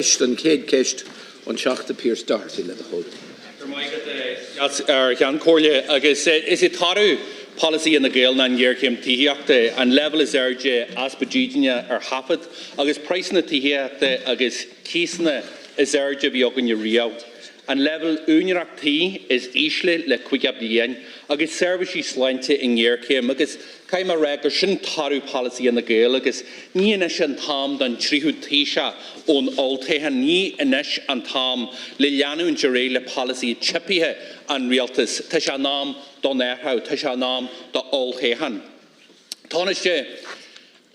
An céad ceist an seachta Pierce Darcy le hold. Ceann Comhairle agus is it tarú policy in the Gael na yearchem tíhiachta and level is urge aspajídine hafad agus price na tíhiachta agus kísna is urge biogan rio and level unirakti is isle le quigabdien agus service slinte in yearchem agus kaima regur sin tarú policy in the Gael agus ní inis an tam dan trihu tisha on altehan ní inis an tam le lianu in jere le policy chipihe an realtas tashanam don erhout tashanam da altehan. Taoisigh,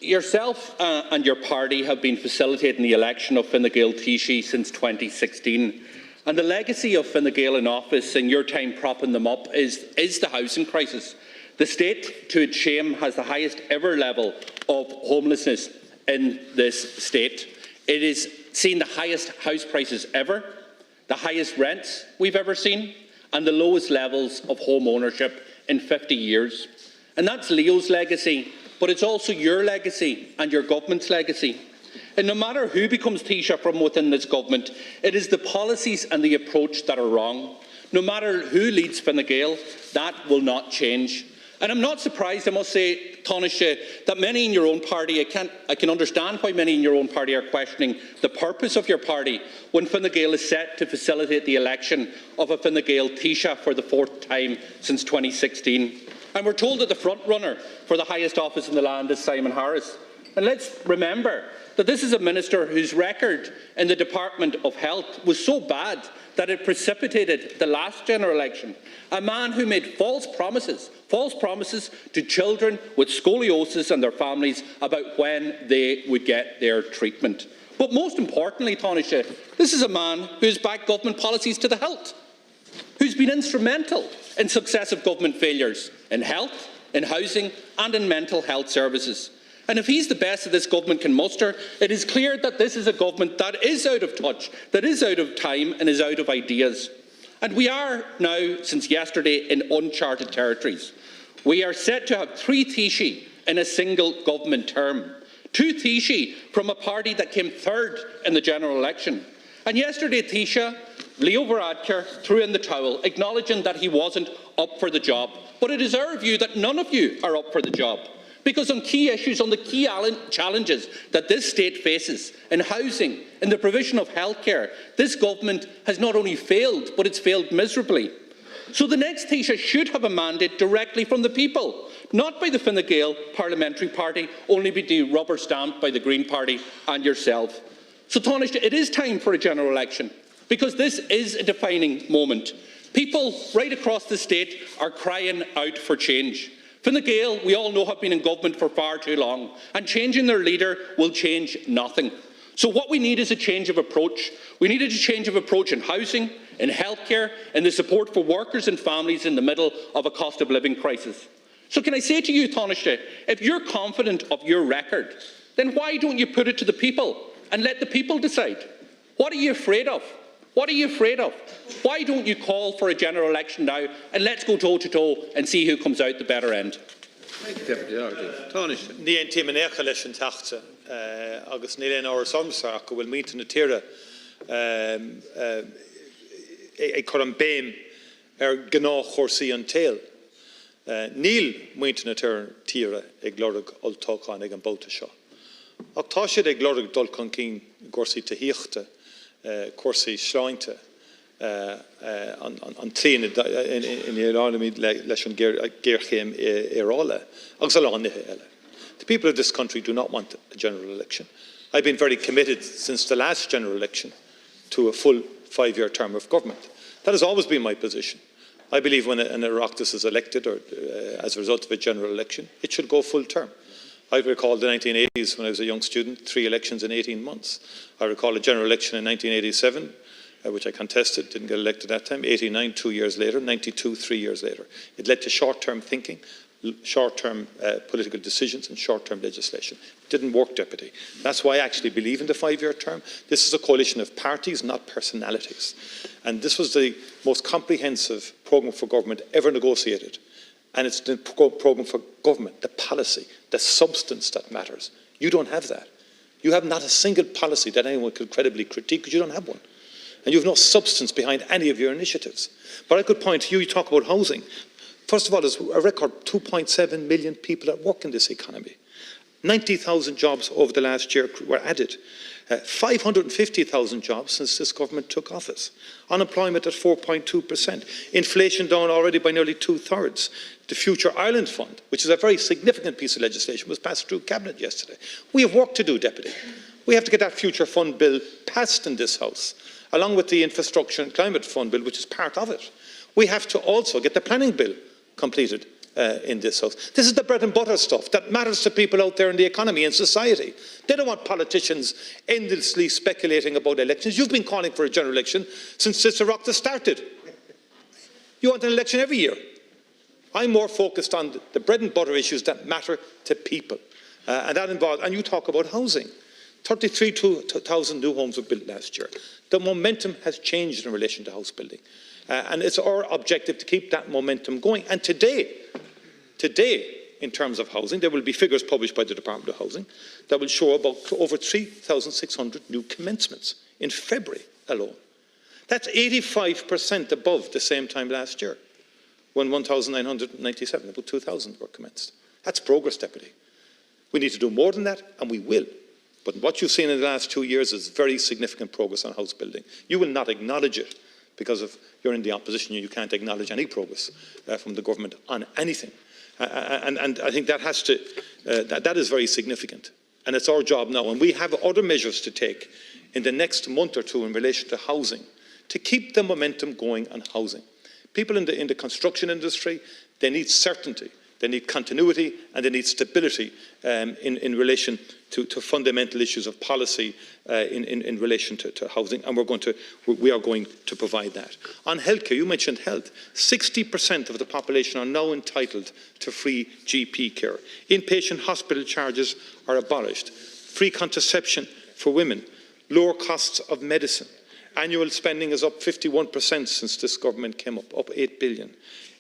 yourself and your party have been facilitating the election of Fine Gael Taoisigh since 2016. And the legacy of Fine Gael in office and your time propping them up is the housing crisis. The state, to its shame, has the highest ever level of homelessness in this state. It has seen the highest house prices ever, the highest rents we've ever seen, and the lowest levels of home ownership in 50 years. And that's Leo's legacy, but it's also your legacy and your government's legacy. And no matter who becomes Taoiseach from within this government, it is the policies and the approach that are wrong. No matter who leads Fine Gael, that will not change. And I'm not surprised, I must say, Taoisigh, that many in your own party, I can understand why many in your own party are questioning the purpose of your party when Fine Gael is set to facilitate the election of a Fine Gael Taoiseach for the 4th time since 2016. And we're told that the front runner for the highest office in the land is Simon Harris. And let's remember that this is a minister whose record in the Department of Health was so bad that it precipitated the last general election. A man who made false promises to children with scoliosis and their families about when they would get their treatment. But most importantly, Taoisigh, this is a man who's backed government policies to the hilt, who's been instrumental in successive government failures in health, in housing and in mental health services. And if he's the best that this government can muster, it is clear that this is a government that is out of touch, that is out of time and is out of ideas. And we are now, since yesterday, in uncharted territories. We are set to have 3 Taoisigh in a single government term. 2 Taoisigh from a party that came 3rd in the general election. And yesterday, Taoiseach Leo Varadkar threw in the towel, acknowledging that he wasn't up for the job. But it is our view that none of you are up for the job. Because on key issues, on the key challenges that this state faces, in housing, in the provision of healthcare, this government has not only failed, but it's failed miserably. So the next Taoiseach should have a mandate directly from the people, not by the Fine Gael parliamentary party, only be rubber stamped by the Green Party and yourself. So Taoisigh, it is time for a general election, because this is a defining moment. People right across the state are crying out for change. Fine Gael, we all know, have been in government for far too long, and changing their leader will change nothing. So what we need is a change of approach. We need a change of approach in housing, in healthcare, and the support for workers and families in the middle of a cost of living crisis. So can I say to you, Taoisigh, if you're confident of your record, then why don't you put it to the people and let the people decide? What are you afraid of? What are you afraid of? Why don't you call for a general election now and let's go toe-to-toe and see who comes out the better end? Thank you, Deputy Archdeacon. Taoisigh. Ní ein tíma necha leis an teachta agus ní leon áras samsach go bhfuil míte na tíre chur an béim gná chórsaí an tail. Níl míte na tíre ag glorg oltóchan ag an bóta seo. Ach tá siad ag glorg dul chun cín górsaí taíochta, córsaí sláinte an trín in Ireland leis an géirchéim érála agus a lánithe eile. The people of this country do not want a general election. I've been very committed since the last general election to a full 5-year term of government. That has always been my position. I believe when an Oireachtas is elected or as a result of a general election, it should go full term. I recall the 1980s when I was a young student, 3 elections in 18 months. I recall a general election in 1987, which I contested, didn't get elected at that time, 89, 2 years later, 92, 3 years later. It led to short-term thinking, short-term political decisions and short-term legislation. It didn't work, Deputy. That's why I actually believe in the 5-year term. This is a coalition of parties, not personalities. And this was the most comprehensive programme for government ever negotiated. And it's the programme for government, the policy, the substance that matters. You don't have that. You have not a single policy that anyone could credibly critique because you don't have one. And you have no substance behind any of your initiatives. But I could point to you, you talk about housing. First of all, there's a record 2.7 million people at work in this economy. 90,000 jobs over the last year were added. 550,000 jobs since this government took office. Unemployment at 4.2%. Inflation down already by nearly 2/3. The Future Ireland Fund, which is a very significant piece of legislation, was passed through Cabinet yesterday. We have work to do, Deputy. We have to get that Future Fund bill passed in this House, along with the Infrastructure and Climate Fund bill, which is part of it. We have to also get the planning bill completed in this House. This is the bread and butter stuff that matters to people out there in the economy and society. They don't want politicians endlessly speculating about elections. You've been calling for a general election since this Oireachtas started. You want an election every year. I'm more focused on the bread and butter issues that matter to people. And that involves, and you talk about housing. 33,000 new homes were built last year. The momentum has changed in relation to house building. And it's our objective to keep that momentum going. And today, in terms of housing, there will be figures published by the Department of Housing that will show about over 3,600 new commencements in February alone. That's 85% above the same time last year, when 1,997, about 2,000 were commenced. That's progress, Deputy. We need to do more than that, and we will. But what you've seen in the last 2 years is very significant progress on house building. You will not acknowledge it because you're in the opposition. You can't acknowledge any progress from the government on anything. And I think that has to, that is very significant. And it's our job now. And we have other measures to take in the next month or two in relation to housing to keep the momentum going on housing. People in the construction industry, they need certainty, they need continuity, and they need stability in relation to fundamental issues of policy in relation to housing, and we are going to provide that. On healthcare, you mentioned health. 60% of the population are now entitled to free GP care. Inpatient hospital charges are abolished. Free contraception for women. Lower costs of medicine. Annual spending is up 51% since this government came up 8 billion.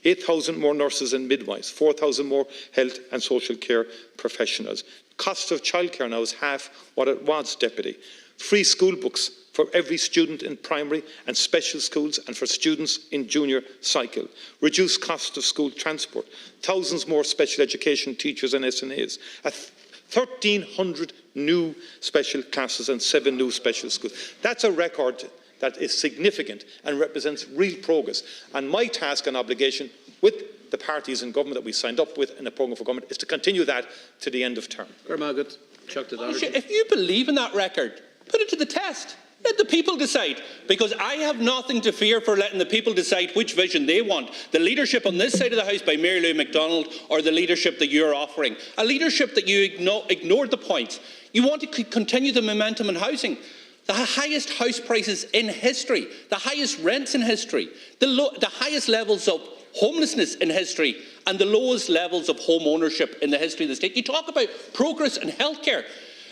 8,000 more nurses and midwives, 4,000 more health and social care professionals. Cost of childcare now is half what it was, Deputy. Free school books for every student in primary and special schools and for students in junior cycle. Reduced cost of school transport. Thousands more special education teachers and SNAs. 1,300 new special classes and 7 new special schools. That's a record that is significant and represents real progress. And my task and obligation with the parties in government that we signed up with in a programme for government is to continue that to the end of term. If you believe in that record, put it to the test. Let the people decide, because I have nothing to fear for letting the people decide which vision they want. The leadership on this side of the House by Mary Lou McDonald, or the leadership that you're offering. A leadership that you ignored the points. You want to continue the momentum in housing. The highest house prices in history, the highest rents in history, the highest levels of homelessness in history, and the lowest levels of home ownership in the history of the state. You talk about progress in healthcare.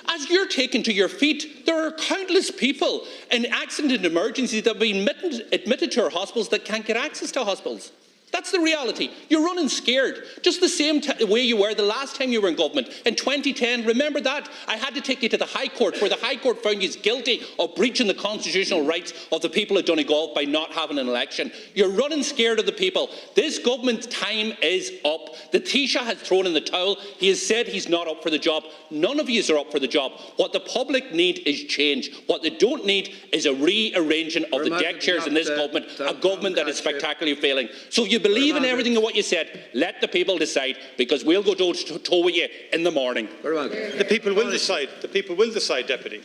As you're taken to your feet, there are countless people in accident and emergencies that have been admitted to our hospitals that can't get access to hospitals. That's the reality. You're running scared, just the same way you were the last time you were in government. In 2010, remember that? I had to take you to the High Court, where the High Court found you guilty of breaching the constitutional rights of the people of Donegal by not having an election. You're running scared of the people. This government's time is up. The Taoiseach has thrown in the towel. He has said he's not up for the job. None of you are up for the job. What the public need is change. What they don't need is a rearranging of the deck chairs in this government, a government that is spectacularly failing. So if you believe in everything of what you said, let the people decide, because we'll go toe with you in the morning. The people will decide. The people will decide, Deputy,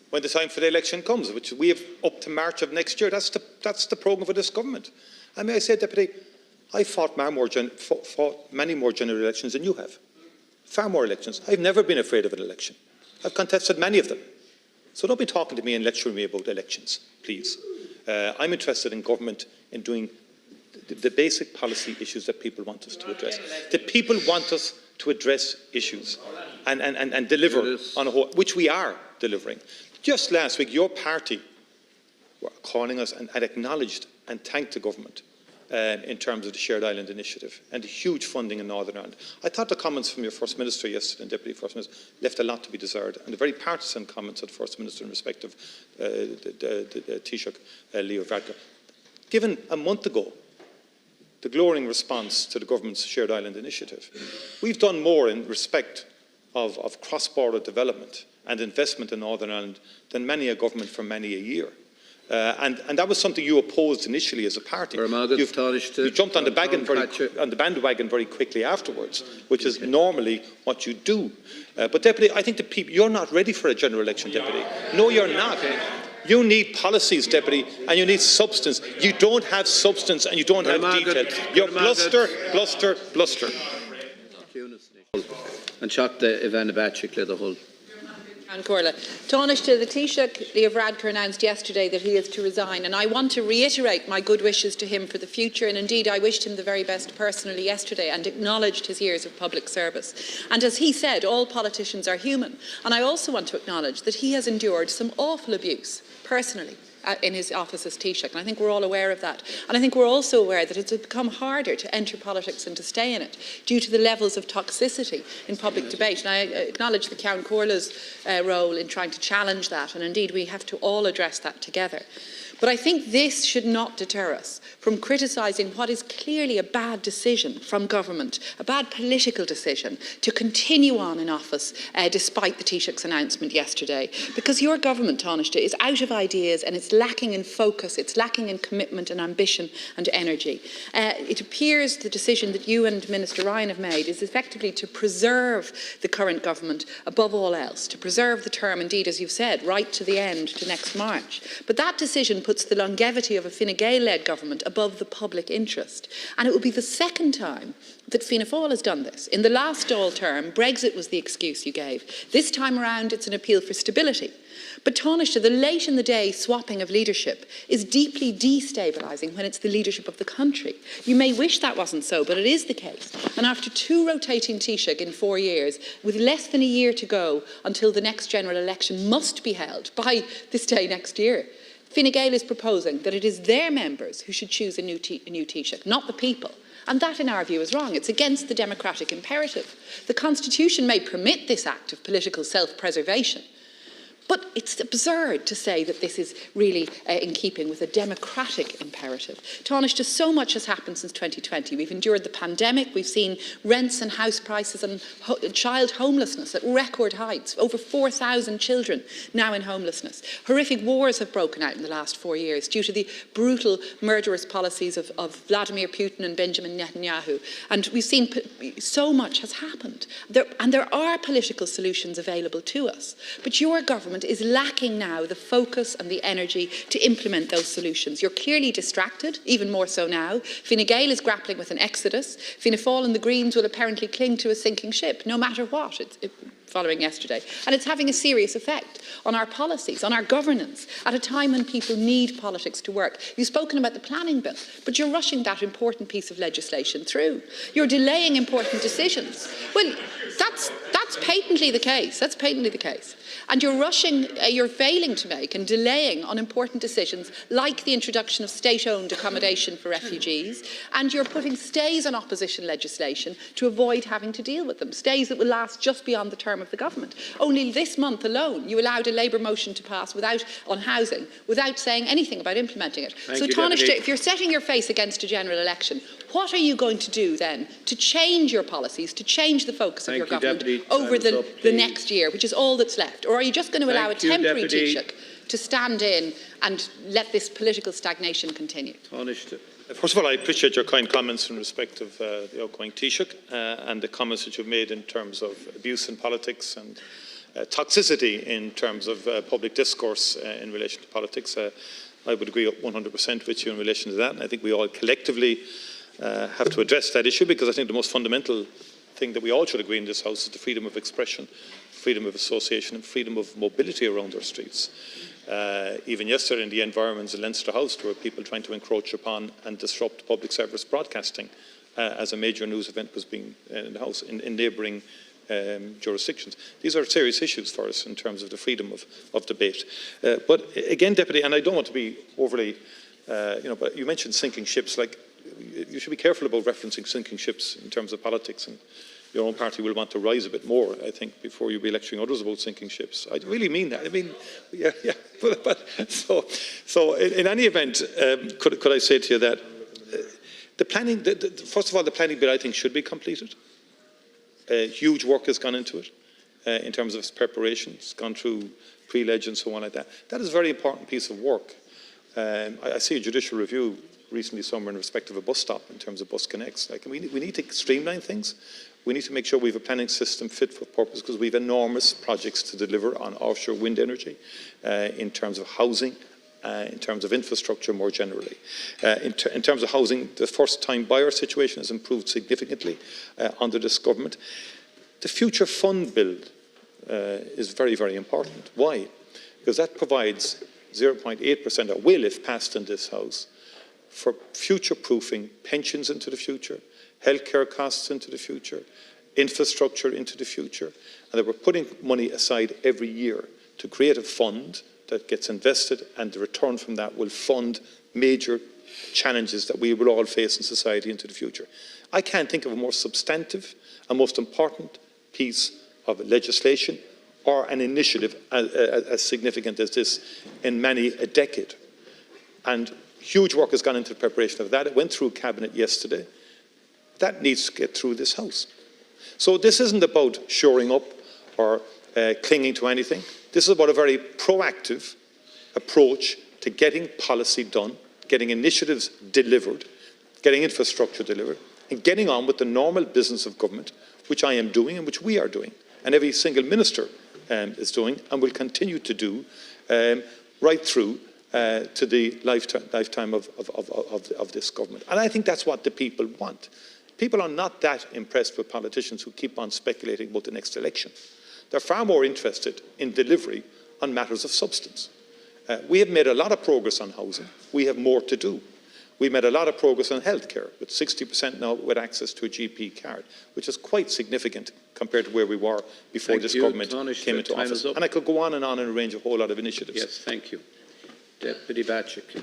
when the time for the election comes, which we have up to March of next year. That's the programme for this government. And may I say, Deputy, I fought many more general elections than you have. Far more elections. I've never been afraid of an election. I've contested many of them. So don't be talking to me and lecturing me about elections, please. I'm interested in government in doing the basic policy issues that people want us to address. The people want us to address issues and deliver on a whole, which we are delivering. Just last week, your party were calling us and acknowledged and thanked the government in terms of the Shared Island Initiative and the huge funding in Northern Ireland. I thought the comments from your First Minister yesterday and Deputy First Minister left a lot to be desired, and the very partisan comments of the First Minister in respect of the Taoiseach Leo Varadkar. Given a month ago the glowing response to the government's Shared Island Initiative, we've done more in respect of cross-border development and investment in Northern Ireland than many a government for many a year. And that was something you opposed initially as a party. You jumped on the bandwagon very quickly afterwards, which is normally what you do. But Deputy, I think the people, you're not ready for a general election, Deputy. No, you're not. You need policies, Deputy, and you need substance. You don't have substance and you don't have detail. You're bluster, bluster, bluster. And shock the Ivana Bacik le the whole. Taoiseach, the Taoiseach Leo Varadkar announced yesterday that he is to resign, and I want to reiterate my good wishes to him for the future, and indeed I wished him the very best personally yesterday and acknowledged his years of public service. And as he said, all politicians are human, and I also want to acknowledge that he has endured some awful abuse personally in his office as Taoiseach, and I think we're all aware of that. And I think we're also aware that it's become harder to enter politics and to stay in it due to the levels of toxicity in public debate. And I acknowledge the Ceann Comhairle's role in trying to challenge that, and indeed we have to all address that together. But I think this should not deter us from criticising what is clearly a bad decision from government, a bad political decision to continue on in office despite the Taoiseach's announcement yesterday. Because your government, Taoiseach, is out of ideas and it's lacking in focus, it's lacking in commitment and ambition and energy. It appears the decision that you and Minister Ryan have made is effectively to preserve the current government above all else, to preserve the term, indeed, as you've said, right to the end, to next March. But that decision puts the longevity of a Fine Gael-led government above the public interest. And it will be the second time that Fianna Fáil has done this. In the last Dáil term, Brexit was the excuse you gave. This time around, it's an appeal for stability. But Taoiseach, the late in the day swapping of leadership is deeply destabilising when it's the leadership of the country. You may wish that wasn't so, but it is the case. And after 2 rotating Taoiseach in 4 years, with less than a year to go until the next general election must be held by this day next year, Fine Gael is proposing that it is their members who should choose a new Taoiseach, not the people. And that, in our view, is wrong. It's against the democratic imperative. The Constitution may permit this act of political self-preservation, but it's absurd to say that this is really in keeping with a democratic imperative. Taoiseach, so much has happened since 2020. We've endured the pandemic, we've seen rents and house prices and child homelessness at record heights, over 4,000 children now in homelessness. Horrific wars have broken out in the last 4 years due to the brutal, murderous policies of Vladimir Putin and Benjamin Netanyahu. And we've seen so much has happened. There are political solutions available to us, but your government is lacking now the focus and the energy to implement those solutions. You're clearly distracted, even more so now. Fine Gael is grappling with an exodus. Fianna Fáil and the Greens will apparently cling to a sinking ship, no matter what. Following yesterday. And it's having a serious effect on our policies, on our governance, at a time when people need politics to work. You've spoken about the planning bill, but you're rushing that important piece of legislation through. You're delaying important decisions. Well, that's patently the case. That's patently the case. And you're rushing, you're failing to make and delaying on important decisions like the introduction of state-owned accommodation for refugees, and you're putting stays on opposition legislation to avoid having to deal with them, stays that will last just beyond the term of the government. Only this month alone, you allowed a Labour motion to pass on housing without saying anything about implementing it. So, Taoiseach, if you're setting your face against a general election, what are you going to do then to change your policies, to change the focus of your government over the next year, which is all that's left? Or are you just going to allow a temporary Taoiseach to stand in and let this political stagnation continue? First of all, I appreciate your kind comments in respect of the outgoing Taoiseach and the comments that you've made in terms of abuse in politics and toxicity in terms of public discourse in relation to politics. I would agree 100% with you in relation to that, and I think we all collectively have to address that issue, because I think the most fundamental thing that we all should agree in this House is the freedom of expression, freedom of association and freedom of mobility around our streets. Even yesterday in the environments in Leinster House, there were people trying to encroach upon and disrupt public service broadcasting as a major news event was being in the House in neighbouring jurisdictions. These are serious issues for us in terms of the freedom of debate. But again, Deputy, and I don't want to be overly, but you mentioned sinking ships. Like, you should be careful about referencing sinking ships in terms of politics, and your own party will want to rise a bit more, I think, before you be lecturing others about sinking ships. I really mean that. I mean, yeah. So in any event, could I say to you that the planning, first of all, the planning bill I think should be completed. Huge work has gone into it in terms of its preparation. It's gone through pre-leg and so on like that. That is a very important piece of work. I see a judicial review recently somewhere in respect of a bus stop in terms of bus connects. Like, we need to streamline things. We need to make sure we have a planning system fit for purpose, because we have enormous projects to deliver on offshore wind energy, in terms of housing, in terms of infrastructure more generally. In terms of housing, the first-time buyer situation has improved significantly under this government. The future fund bill is very, very important. Why? Because that provides 0.8%, or will if passed in this House, for future-proofing pensions into the future, healthcare costs into the future, infrastructure into the future, and that we're putting money aside every year to create a fund that gets invested, and the return from that will fund major challenges that we will all face in society into the future. I can't think of a more substantive and most important piece of legislation or an initiative as significant as this in many a decade. And huge work has gone into the preparation of that. It went through Cabinet yesterday. That needs to get through this House. So this isn't about shoring up or clinging to anything. This is about a very proactive approach to getting policy done, getting initiatives delivered, getting infrastructure delivered, and getting on with the normal business of government, which I am doing and which we are doing, and every single minister is doing and will continue to do right through to the lifetime of this government. And I think that's what the people want. People are not that impressed with politicians who keep on speculating about the next election. They're far more interested in delivery on matters of substance. We have made a lot of progress on housing. We have more to do. We've made a lot of progress on healthcare, with 60% now with access to a GP card, which is quite significant compared to where we were before this government came into office. And I could go on and arrange a whole lot of initiatives. Yes, thank you. Deputy Batchik.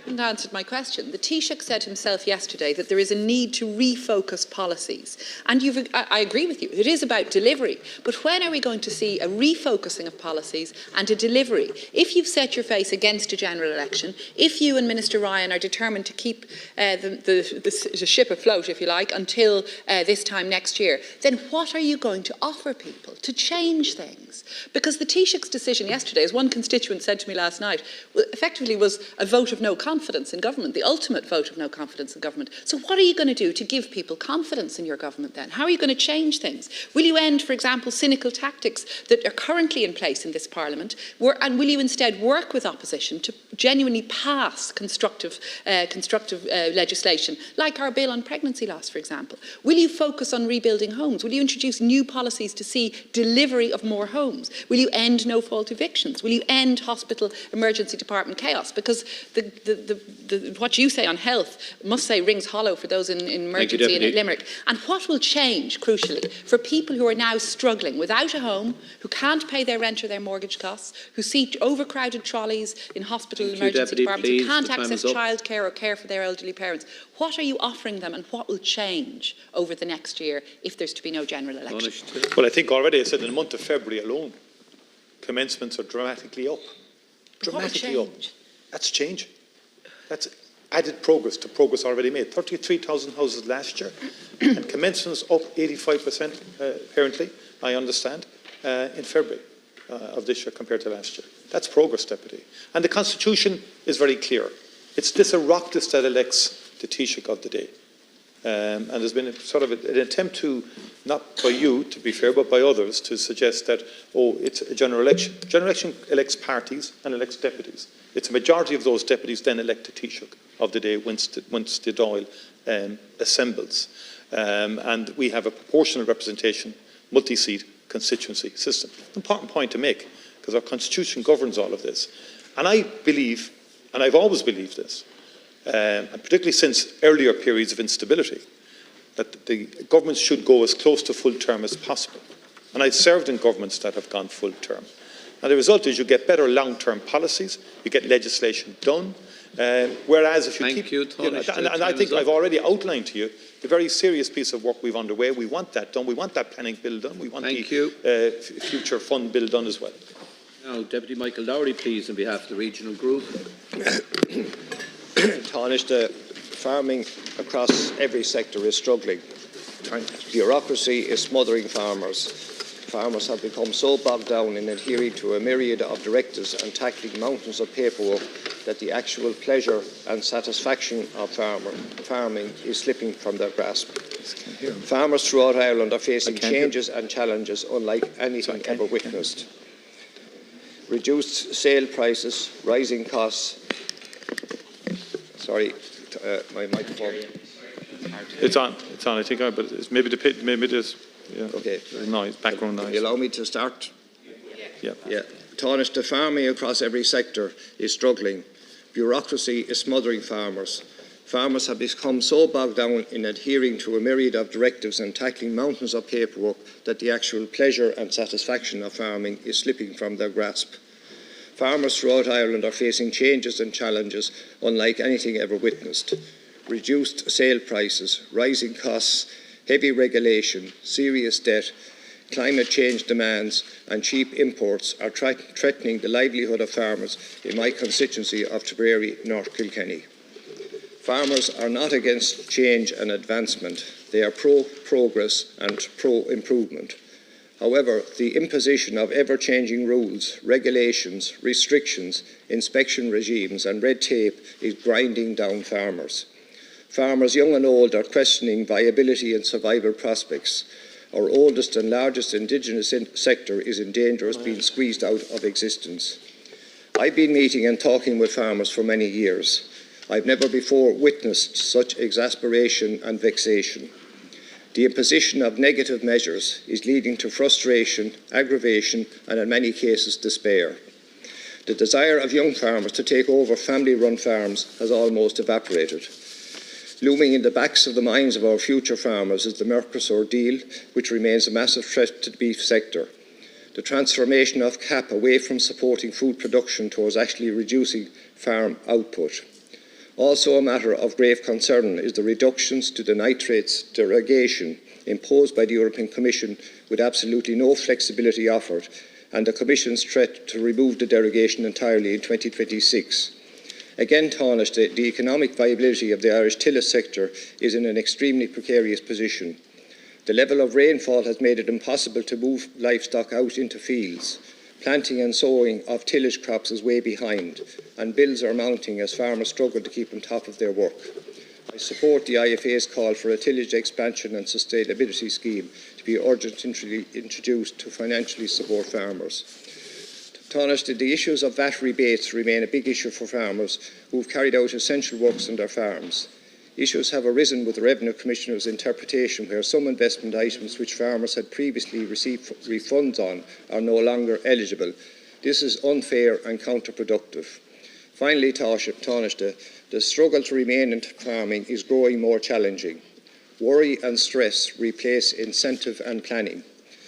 You haven't answered my question. The Taoiseach said himself yesterday that there is a need to refocus policies. And I agree with you, it is about delivery. But when are we going to see a refocusing of policies and a delivery? If you've set your face against a general election, if you and Minister Ryan are determined to keep the ship afloat, if you like, until this time next year, then what are you going to offer people to change things? Because the Taoiseach's decision yesterday, as one constituent said to me last night, effectively was a vote of no confidence in government, the ultimate vote of no confidence in government. So what are you going to do to give people confidence in your government then? How are you going to change things? Will you end, for example, cynical tactics that are currently in place in this Parliament? And will you instead work with opposition to genuinely pass constructive legislation, like our bill on pregnancy loss, for example? Will you focus on rebuilding homes? Will you introduce new policies to see delivery of more homes? Will you end no-fault evictions? Will you end hospital emergency department chaos? Because what you say on health must say rings hollow for those in emergency in Limerick. And what will change, crucially, for people who are now struggling without a home, who can't pay their rent or their mortgage costs, who see overcrowded trolleys in hospital emergency departments, who can't access childcare or care for their elderly parents? What are you offering them, and what will change over the next year if there's to be no general election? Well, I think already I said in the month of February alone, commencements are dramatically up. Dramatically up. That's change. That's added progress to progress already made. 33,000 houses last year, and commencements up 85%, apparently, I understand, in February of this year compared to last year. That's progress, Deputy. And the Constitution is very clear. It's this Oireachtas that elects the Taoiseach of the day. And there's been sort of an attempt to, not by you, to be fair, but by others, to suggest that, it's a general election. General election elects parties and elects deputies. It's a majority of those deputies then elect the Taoiseach of the day once the Dáil assembles. And we have a proportional representation, multi-seat constituency system. Important point to make, because our Constitution governs all of this. And I believe, and I've always believed this, and particularly since earlier periods of instability, that the governments should go as close to full term as possible. And I've served in governments that have gone full term. And the result is you get better long-term policies, you get legislation done, Whereas if you Thank keep... you, and I time think is up. I've already outlined to you the very serious piece of work we've underway. We want that done. We want that planning bill done. We want the future fund bill done as well. Now, Deputy Michael Lowry, please, on behalf of the regional group. Taoisigh, farming across every sector is struggling. Bureaucracy is smothering farmers. Farmers have become so bogged down in adhering to a myriad of directives and tackling mountains of paperwork that the actual pleasure and satisfaction of farming is slipping from their grasp. Farmers throughout Ireland are facing changes and challenges unlike anything ever witnessed. Reduced sale prices, rising costs. Sorry, my microphone. It's on, I think, but it's maybe there's Okay. noise, background noise. Can you allow me to start? Yeah. Taoisigh, the farming across every sector is struggling. Bureaucracy is smothering farmers. Farmers have become so bogged down in adhering to a myriad of directives and tackling mountains of paperwork that the actual pleasure and satisfaction of farming is slipping from their grasp. Farmers throughout Ireland are facing changes and challenges unlike anything ever witnessed. Reduced sale prices, rising costs, heavy regulation, serious debt, climate change demands and cheap imports are threatening the livelihood of farmers in my constituency of Tipperary, North Kilkenny. Farmers are not against change and advancement. They are pro-progress and pro-improvement. However, the imposition of ever-changing rules, regulations, restrictions, inspection regimes and red tape is grinding down farmers. Farmers, young and old, are questioning viability and survival prospects. Our oldest and largest indigenous sector is in danger of being squeezed out of existence. I've been meeting and talking with farmers for many years. I've never before witnessed such exasperation and vexation. The imposition of negative measures is leading to frustration, aggravation and in many cases despair. The desire of young farmers to take over family-run farms has almost evaporated. Looming in the backs of the minds of our future farmers is the Mercosur deal, which remains a massive threat to the beef sector. The transformation of CAP away from supporting food production towards actually reducing farm output. Also a matter of grave concern is the reductions to the nitrates derogation imposed by the European Commission with absolutely no flexibility offered, and the Commission's threat to remove the derogation entirely in 2026. Again, Taoisigh, the economic viability of the Irish tillage sector is in an extremely precarious position. The level of rainfall has made it impossible to move livestock out into fields. Planting and sowing of tillage crops is way behind, and bills are mounting as farmers struggle to keep on top of their work. I support the IFA's call for a tillage expansion and sustainability scheme to be urgently introduced to financially support farmers. Taoisigh, the issues of VAT rebates remain a big issue for farmers who have carried out essential works on their farms. Issues have arisen with the Revenue Commissioner's interpretation where some investment items which farmers had previously received refunds on are no longer eligible. This is unfair and counterproductive. Finally, Taoisigh, the struggle to remain in farming is growing more challenging. Worry and stress replace incentive and planning.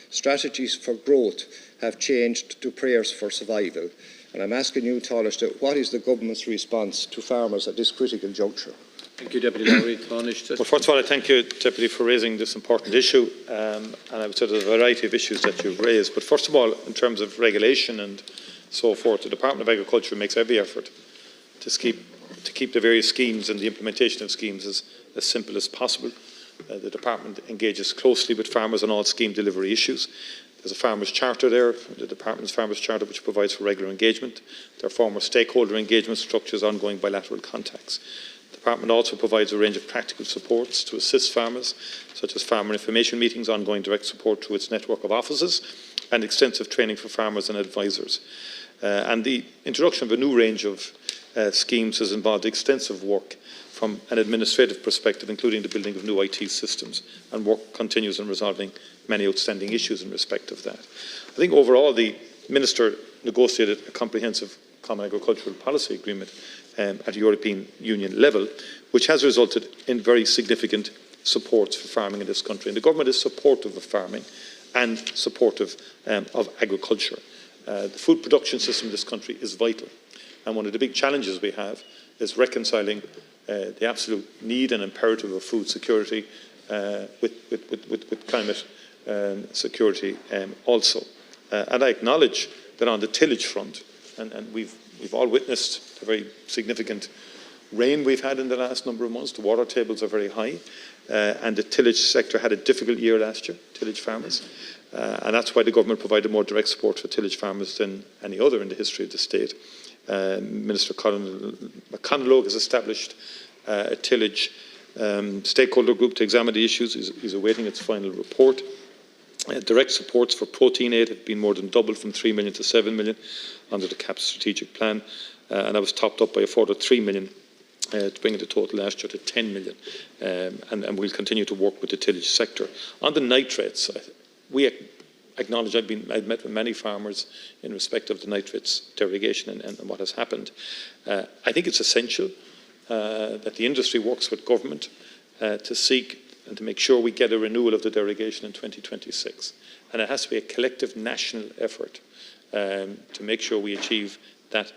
Strategies for growth have changed to prayers for survival. And I'm asking you, Taoisigh, what is the government's response to farmers at this critical juncture? Thank you, Deputy Lowry. Taoisigh. Well, first of all, I thank you, Deputy, for raising this important issue, and I would say there's a variety of issues that you've raised. But first of all, in terms of regulation and so forth, the Department of Agriculture makes every effort to keep the various schemes and the implementation of schemes as simple as possible. The Department engages closely with farmers on all scheme delivery issues. There's a Farmers' Charter there, the Department's Farmers' Charter, which provides for regular engagement. There are former stakeholder engagement structures, ongoing bilateral contacts. The Department also provides a range of practical supports to assist farmers, such as farmer information meetings, ongoing direct support through its network of offices, and extensive training for farmers and advisors. And the introduction of a new range of schemes has involved extensive work from an administrative perspective, including the building of new IT systems, and work continues in resolving many outstanding issues in respect of that. I think overall the Minister negotiated a comprehensive Common Agricultural Policy Agreement at European Union level, which has resulted in very significant support for farming in this country. And the government is supportive of farming and supportive of agriculture. The food production system in this country is vital. And one of the big challenges we have is reconciling the absolute need and imperative of food security with climate security also. And I acknowledge that on the tillage front, and we've all witnessed the very significant rain we've had in the last number of months. The water tables are very high, and the tillage sector had a difficult year last year, tillage farmers. And that's why the government provided more direct support for tillage farmers than any other in the history of the state. Minister McConalogue has established a tillage stakeholder group to examine the issues. He's awaiting its final report. Direct supports for protein aid have been more than doubled from 3 million to 7 million under the CAP strategic plan, and that was topped up by a further 3 million to bring the total last year to 10 million. And we'll continue to work with the tillage sector. On the nitrates, we acknowledge I've met with many farmers in respect of the nitrates derogation and what has happened. I think it's essential that the industry works with government to seek and to make sure we get a renewal of the derogation in 2026. And it has to be a collective national effort to make sure we achieve that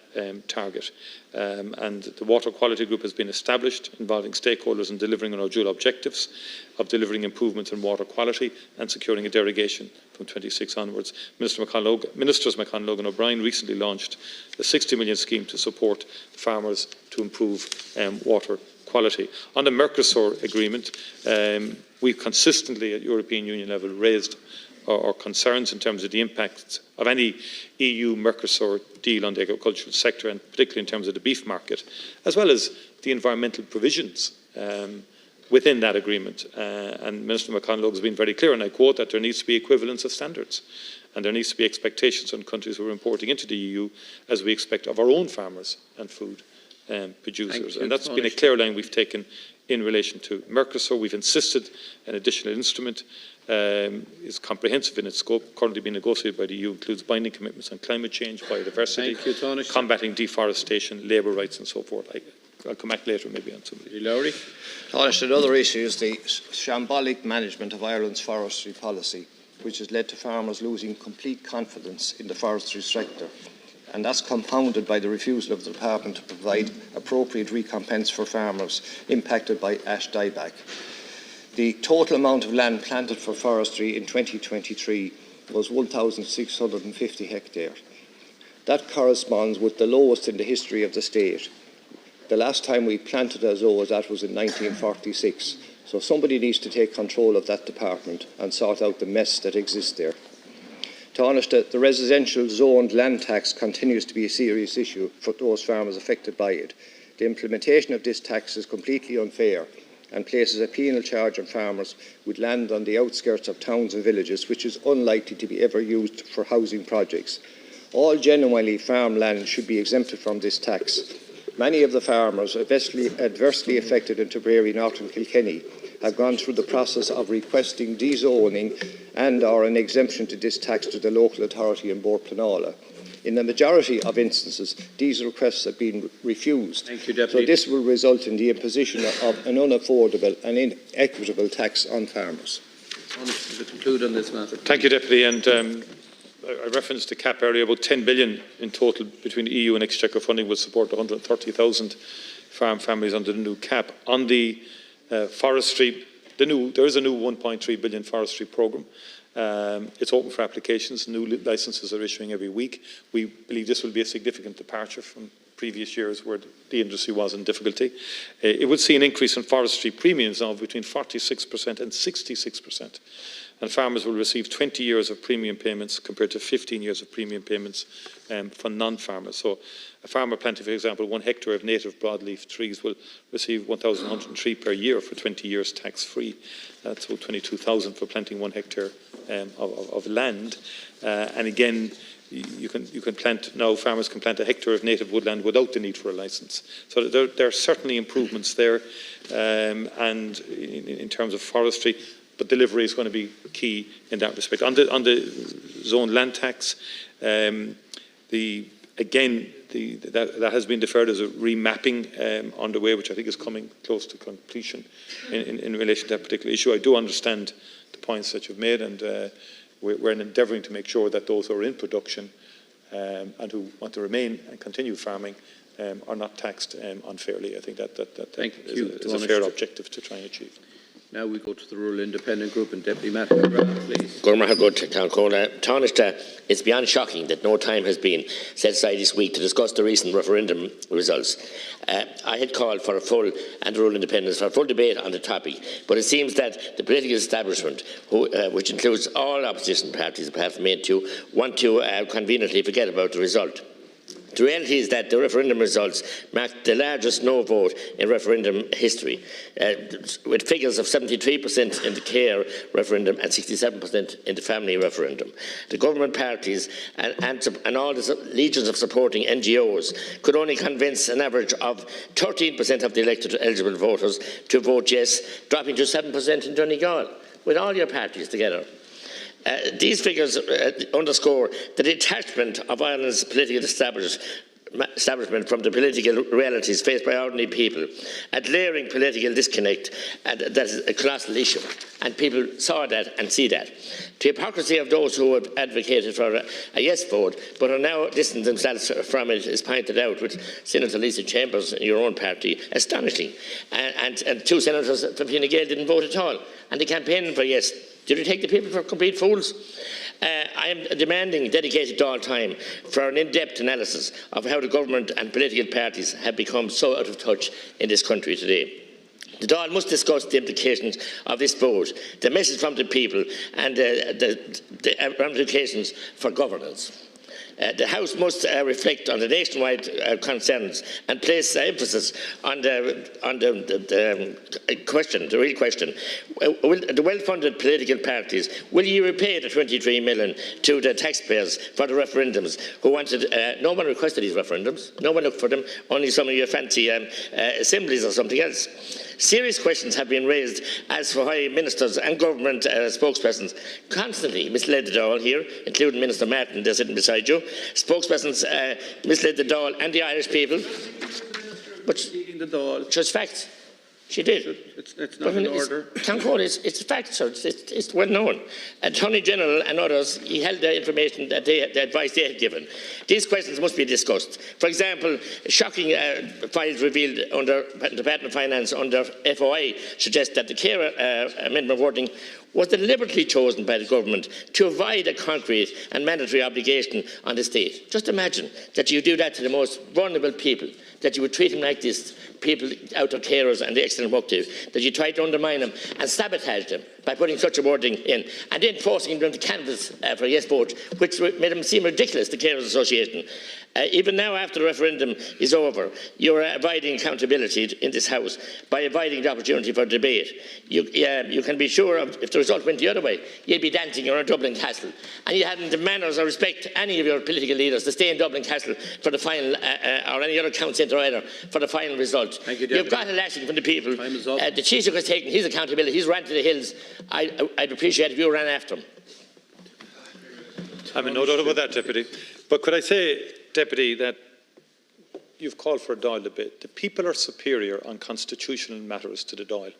target. And the Water Quality Group has been established, involving stakeholders in delivering on our dual objectives of delivering improvements in water quality and securing a derogation from 26 onwards. Ministers McConalogue and O'Brien recently launched a 60 million scheme to support farmers to improve water quality. On the Mercosur agreement, we've consistently at European Union level raised our concerns in terms of the impact of any EU-Mercosur deal on the agricultural sector, and particularly in terms of the beef market, as well as the environmental provisions within that agreement. And Minister McConalogue has been very clear, and I quote, that there needs to be equivalence of standards, and there needs to be expectations on countries who are importing into the EU, as we expect of our own farmers and food producers. And that's been a clear line we've taken in relation to Mercosur. We've insisted an additional instrument is comprehensive in its scope, currently being negotiated by the EU, includes binding commitments on climate change, biodiversity, combating deforestation, labour rights and so forth. I'll come back later maybe on some of these. Lowry. Another issue is the shambolic management of Ireland's forestry policy, which has led to farmers losing complete confidence in the forestry sector. And that's compounded by the refusal of the Department to provide appropriate recompense for farmers impacted by ash dieback. The total amount of land planted for forestry in 2023 was 1,650 hectares. That corresponds with the lowest in the history of the state. The last time we planted as low as that was in 1946. So somebody needs to take control of that department and sort out the mess that exists there. Taoisigh, the residential zoned land tax continues to be a serious issue for those farmers affected by it. The implementation of this tax is completely unfair and places a penal charge on farmers with land on the outskirts of towns and villages, which is unlikely to be ever used for housing projects. All genuinely farm land should be exempted from this tax. Many of the farmers adversely affected in Tipperary, North and Kilkenny have gone through the process of requesting dezoning and/or an exemption to this tax to the local authority in Bord Pleanála. In the majority of instances, these requests have been refused. Thank you, Deputy. So this will result in the imposition of an unaffordable and inequitable tax on farmers. To conclude on this matter. Thank you, Deputy. And I referenced the CAP earlier. About 10 billion in total between the EU and Exchequer funding will support 130,000 farm families under the new CAP. On the forestry, there is a new 1.3 billion forestry programme. It's open for applications. New licences are issuing every week. We believe this will be a significant departure from previous years where the industry was in difficulty. It would see an increase in forestry premiums now of between 46% and 66%. And farmers will receive 20 years of premium payments compared to 15 years of premium payments for non-farmers. So a farmer planting, for example, 1 hectare of native broadleaf trees will receive 1,103 per year for 20 years tax-free. That's about 22,000 for planting 1 hectare of land. And again, you can plant, now farmers can plant a hectare of native woodland without the need for a licence. So there are certainly improvements there. And in terms of forestry, but delivery is going to be key in that respect. On the zone land tax, that has been deferred as a remapping underway, which I think is coming close to completion in relation to that particular issue. I do understand the points that you've made, and we're endeavouring to make sure that those who are in production and who want to remain and continue farming are not taxed unfairly. I think that is a fair objective to try and achieve. Now we go to the Rural Independent Group and Deputy Matt McGrath, please. Taoiseach, it's beyond shocking that no time has been set aside this week to discuss the recent referendum results. I had called for a full and rural independence, for a full debate on the topic, but it seems that the political establishment, which includes all opposition parties apart from main two, want to conveniently forget about the result. The reality is that the referendum results marked the largest no vote in referendum history, with figures of 73% in the care referendum and 67% in the family referendum. The government parties and all the legions of supporting NGOs could only convince an average of 13% of the elected eligible voters to vote yes, dropping to 7% in Donegal, with all your parties together. These figures underscore the detachment of Ireland's political establishment from the political realities faced by ordinary people, a glaring political disconnect, and that is a colossal issue. And people saw that and see that. The hypocrisy of those who have advocated for a yes vote but are now distancing themselves from it is pointed out, with Senator Lisa Chambers in your own party astonishing. And two senators from Fine Gael didn't vote at all. And they campaigned for yes. Did you take the people for complete fools? I am demanding dedicated Dáil time for an in-depth analysis of how the government and political parties have become so out of touch in this country today. The Dáil must discuss the implications of this vote, the message from the people, and the ramifications for governance. The House must reflect on the nationwide concerns and place emphasis on the real question. Will the well-funded political parties, will you repay the 23 million to the taxpayers for the referendums who wanted, no one requested these referendums, no one looked for them, only some of your fancy assemblies or something else. Serious questions have been raised as for why ministers and government spokespersons constantly misled the Dáil here, including Minister Martin, they're sitting beside you. Spokespersons misled the Dáil and the Irish people. But the Dáil. Just facts. She did. It's not in order. It's facts, sir. It's well known. Attorney General and others, he held the information that the advice they had given. These questions must be discussed. For example, shocking files revealed under Department of Finance under FOI suggest that the care amendment wording was deliberately chosen by the government to avoid a concrete and mandatory obligation on the state. Just imagine that you do that to the most vulnerable people, that you would treat them like this, people out of carers and the excellent work they do, that you try to undermine them and sabotage them by putting such a wording in, and then forcing them to canvass for a yes vote, which made them seem ridiculous, the Carers Association. Even now, after the referendum is over, you're avoiding accountability in this House by avoiding the opportunity for debate. You can be sure of, if the result went the other way, you'd be dancing around Dublin Castle, and you hadn't the manners or respect any of your political leaders to stay in Dublin Castle for the final, or any other count centre either, for the final result. Thank you, You've got a lashing from the people. Time is up. The Taoiseach has taken his accountability. He's ran to the hills. I'd appreciate if you ran after him. I mean, no doubt about that, Deputy. But could I say, Deputy, that you've called for a Dáil debate. The people are superior on constitutional matters to the Dáil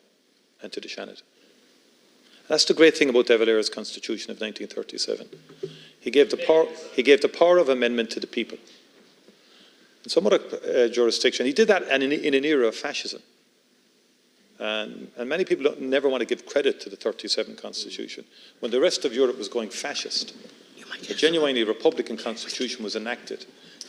and to the Seanad. That's the great thing about De Valera's Constitution of 1937. He gave the power of amendment to the people. In some other jurisdiction, he did that in an era of fascism. And many people never want to give credit to the 37 Constitution. When the rest of Europe was going fascist, a genuinely Republican Constitution was enacted,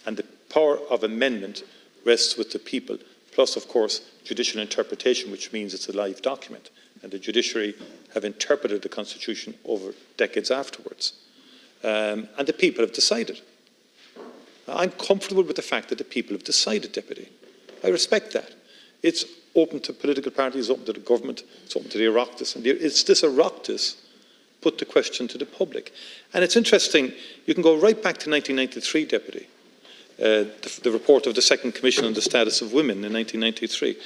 and the power of amendment rests with the people, plus, of course, judicial interpretation, which means it's a live document. And the judiciary have interpreted the Constitution over decades afterwards. And the people have decided. I'm comfortable with the fact that the people have decided, Deputy. I respect that. It's open to political parties, open to the government, it's open to the Oireachtas. And it's this Oireachtas put the question to the public. And it's interesting, you can go right back to 1993, Deputy. The report of the Second Commission on the Status of Women in 1993.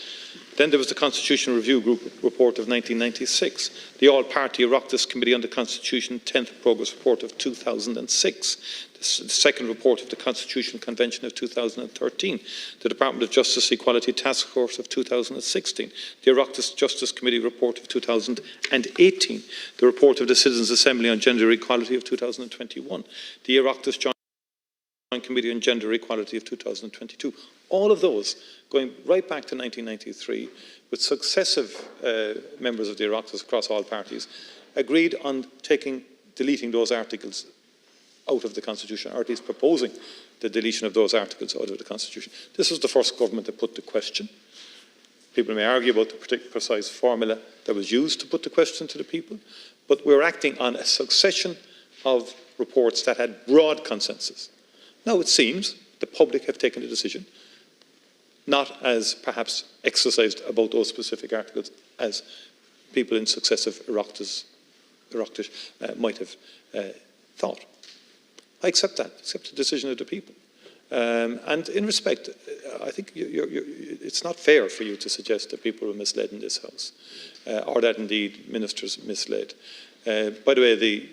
Then there was the Constitutional Review Group report of 1996, the All-Party Oireachtas Committee on the Constitution 10th Progress Report of 2006, the second report of the Constitutional Convention of 2013, the Department of Justice Equality Task Force of 2016, the Oireachtas Justice Committee report of 2018, the report of the Citizens' Assembly on Gender Equality of 2021, the Oireachtas Joint Committee on Gender Equality of 2022. All of those going right back to 1993 with successive members of the Oireachtas across all parties agreed on deleting those articles out of the Constitution, or at least proposing the deletion of those articles out of the Constitution. This was the first government that put the question. People may argue about the precise formula that was used to put the question to the people, but we're acting on a succession of reports that had broad consensus. Now it seems the public have taken a decision, not as perhaps exercised about those specific articles as people in successive Oireachtas might have thought. I accept that, accept the decision of the people. And in respect, I think it's not fair for you to suggest that people were misled in this House, or that indeed ministers misled. By the way, the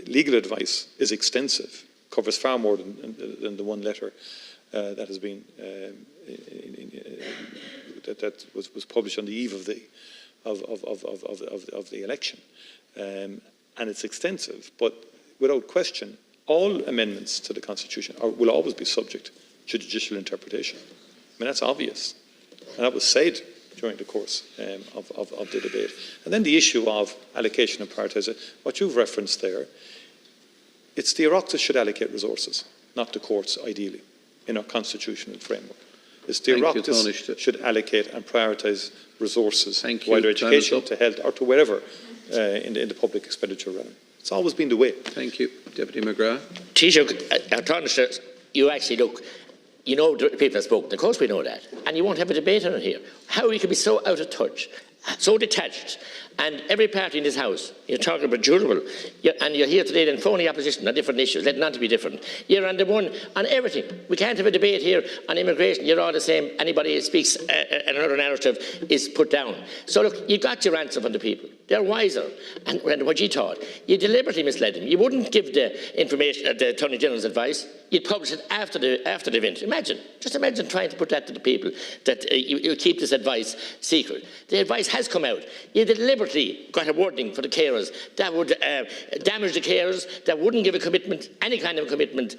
legal advice is extensive, covers far more than the one letter that has been that was published on the eve of the election, and it's extensive. But without question, all amendments to the Constitution will always be subject to judicial interpretation. I mean, that's obvious, and that was said during the course of the debate. And then the issue of allocation and prioritisation, what you've referenced there, it's the Oireachtas should allocate resources, not the courts, ideally, in our constitutional framework. It's the Oireachtas should allocate and prioritise resources, whether education, to health, or to wherever in the public expenditure realm. It's always been the way. Thank you. Deputy McGrath. Taoiseach, you actually look, you know the people have spoken, of course we know that, and you won't have a debate on it here. How we can be so out of touch, so detached, and every party in this House, you're talking about durable, and you're here today then phoning opposition on different issues, letting not to be different. You're on the one on everything. We can't have a debate here on immigration. You're all the same. Anybody who speaks another narrative is put down. So look, you got your answer from the people. They're wiser and what you thought. You deliberately misled them. You wouldn't give the information, the Attorney General's advice. You'd publish it after the event. Just imagine trying to put that to the people, that you keep this advice secret. The advice has come out. You deliberately got a wording for the carers that would damage the carers, that wouldn't give a commitment, any kind of commitment.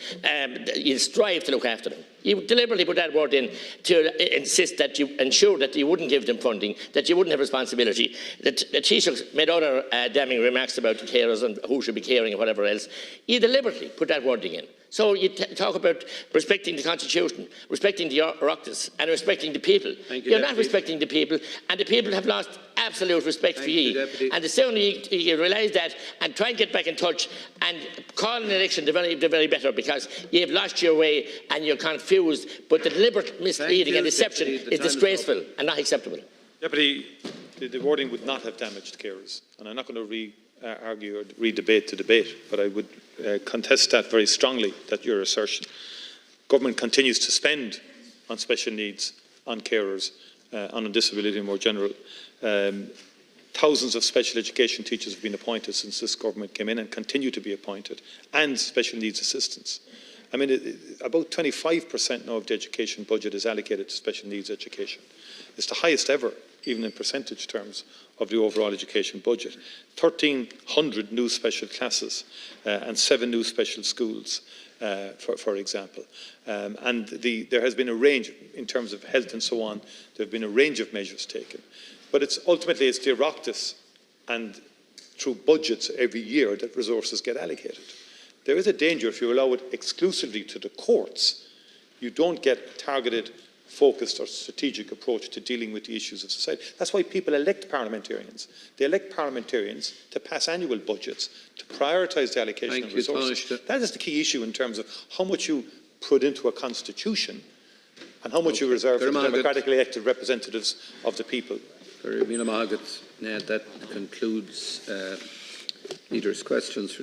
You strive to look after them. You deliberately put that word in to insist that you ensure that you wouldn't give them funding, that you wouldn't have responsibility. The Taoiseach made other damning remarks about the carers and who should be caring and whatever else. You deliberately put that wording in. So you talk about respecting the Constitution, respecting the Oireachtas, and respecting the people. You're not respecting the people, and the people have lost absolute respect for you. And the sooner you realise that and try and get back in touch and call an election the very better, because you've lost your way and you're confused. But the deliberate misleading and deception is disgraceful and not acceptable. Deputy, the wording would not have damaged carers, and I'm not going to argue or re-debate to debate, but I would contest that very strongly, that your assertion. Government continues to spend on special needs, on carers, on disability more general. Thousands of special education teachers have been appointed since this government came in and continue to be appointed, and special needs assistants. I mean, about 25% now of the education budget is allocated to special needs education. It's the highest ever, even in percentage terms, of the overall education budget. 1,300 new special classes and 7 new special schools, for example. And there has been a range, in terms of health and so on, there have been a range of measures taken. But ultimately it's the Oireachtas, and through budgets every year, that resources get allocated. There is a danger if you allow it exclusively to the courts. You don't get a targeted, focused or strategic approach to dealing with the issues of society. That's why people elect parliamentarians. They elect parliamentarians to pass annual budgets, to prioritise the allocation of resources. That is the key issue in terms of how much you put into a constitution and how much you reserve for the democratically elected representatives of the people. That concludes leaders' questions for